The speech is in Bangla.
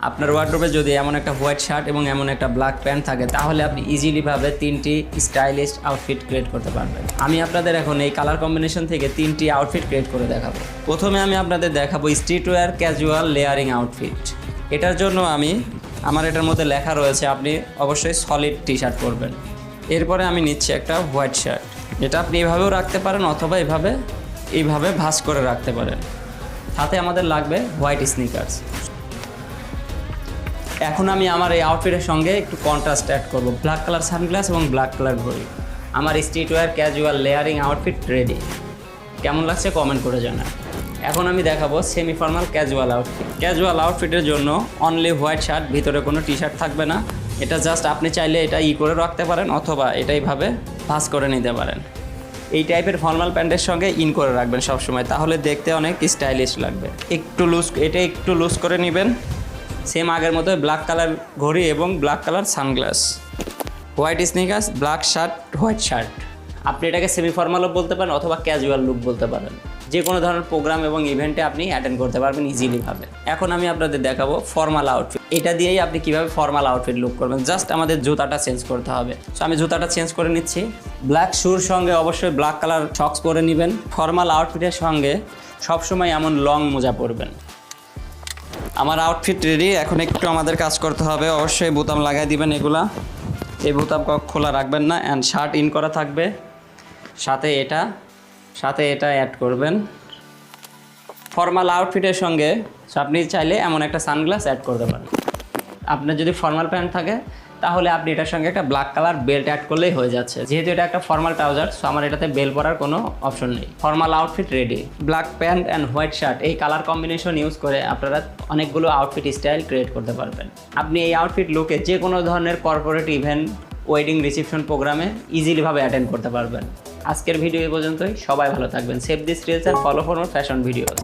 আপনার ওয়ার্ডরোবে যদি এমন একটা হোয়াইট শার্ট এবং এমন একটা ব্ল্যাক প্যান্ট থাকে তাহলে আপনি ইজিলিভাবে 3টি স্টাইলিশ আউটফিট ক্রিয়েট করতে পারবেন। আমি আপনাদের এখন এই কালার কম্বিনেশন থেকে 3টি আউটফিট ক্রিয়েট করে দেখাবো। প্রথমে আমি আপনাদের দেখাবো street wear casual layering outfit. এটার জন্য আমার এটার মধ্যে লেখা রয়েছে আপনি অবশ্যই সলিড টি শার্ট পরবেন। এরপরে আমি নিচ্ছি একটা হোয়াইট শার্ট। এটা আপনি এভাবেও রাখতে পারেন অথবা এইভাবে ভাঁজ করে রাখতে পারেন। সাথে আমাদের লাগবে হোয়াইট স্নিকার্স। এখন আমি আমার এই আউটফিটের সঙ্গে একটু কন্ট্রাস্ট অ্যাড করব, ব্ল্যাক কালার সানগ্লাস এবং ব্ল্যাক কালার ঘড়ি। আমার street wear casual layering outfit ready. কেমন লাগছে কমেন্ট করে জানান। এখন আমি দেখাবো semi formal casual outfit. Casual আউটফিটের জন্য অনলি হোয়াইট শার্ট, ভিতরে কোনো টি শার্ট থাকবে না। এটা জাস্ট আপনি চাইলে এটা করে রাখতে পারেন অথবা এইভাবে ভাঁজ করে নিতে পারেন। এই টাইপের ফর্মাল প্যান্টের সঙ্গে করে রাখবেন সবসময়, তাহলে দেখতে অনেক স্টাইলিশ লাগবে। একটু লুজ করে নেবেন। সেম আগের মতো ব্ল্যাক কালার ঘড়ি এবং black colour sunglass, white sneakers, black shirt, white shirt. আপনি এটাকে সেমি ফর্মালও বলতে পারেন অথবা ক্যাজুয়াল লুক বলতে পারেন। যে কোনো ধরনের প্রোগ্রাম এবং ইভেন্টে আপনি অ্যাটেন্ড করতে পারবেন ইজিলিভাবে। এখন আমি আপনাদের দেখাবো ফর্মাল আউটফিট। এটা দিয়েই আপনি কীভাবে ফর্মাল আউটফিট লুক করবেন। জাস্ট আমাদের জুতাটা চেঞ্জ করতে হবে। সো আমি জুতাটা চেঞ্জ করে নিচ্ছি। ব্ল্যাক শুর সঙ্গে অবশ্যই ব্ল্যাক কালার সক্স পরে নেবেন। ফর্মাল আউটফিটের সঙ্গে সবসময় এমন লং মোজা পরবেন। আমার আউটফিট রেডি। এখন একটু আমাদের কাজ করতে হবে। অবশ্যই বোতাম লাগাই দিবেন। এই বোতাম খোলা রাখবেন না। অ্যান্ড শার্ট করা থাকবে। সাথে এটা অ্যাড করবেন। ফর্মাল আউটফিটের সঙ্গে আপনি চাইলে এমন একটা সানগ্লাস অ্যাড করতে পারেন। আপনার যদি ফর্মাল প্যান্ট থাকে তাহলে আপনি এটার সঙ্গে একটা ব্ল্যাক কালার বেল্ট অ্যাড করলেই হয়ে যাচ্ছে। যেহেতু এটা একটা ফর্মাল ট্রাউজার, সো আমার এটাতে বেল পরার কোনো অপশন নেই। Formal outfit ready. Black pant and white shirt, এই কালার কম্বিনেশন ইউজ করে আপনারা অনেকগুলো আউটফিট স্টাইল ক্রিয়েট করতে পারবেন। আপনি এই আউটফিট লুকে যে কোনো ধরনের কর্পোরেট ইভেন্ট, ওয়েডিং, রিসেপশন প্রোগ্রামে ইজিলিভাবে অ্যাটেন্ড করতে পারবেন। আজকের ভিডিও এই পর্যন্তই। সবাই ভালো থাকবেন। Save this reels and follow for more fashion videos.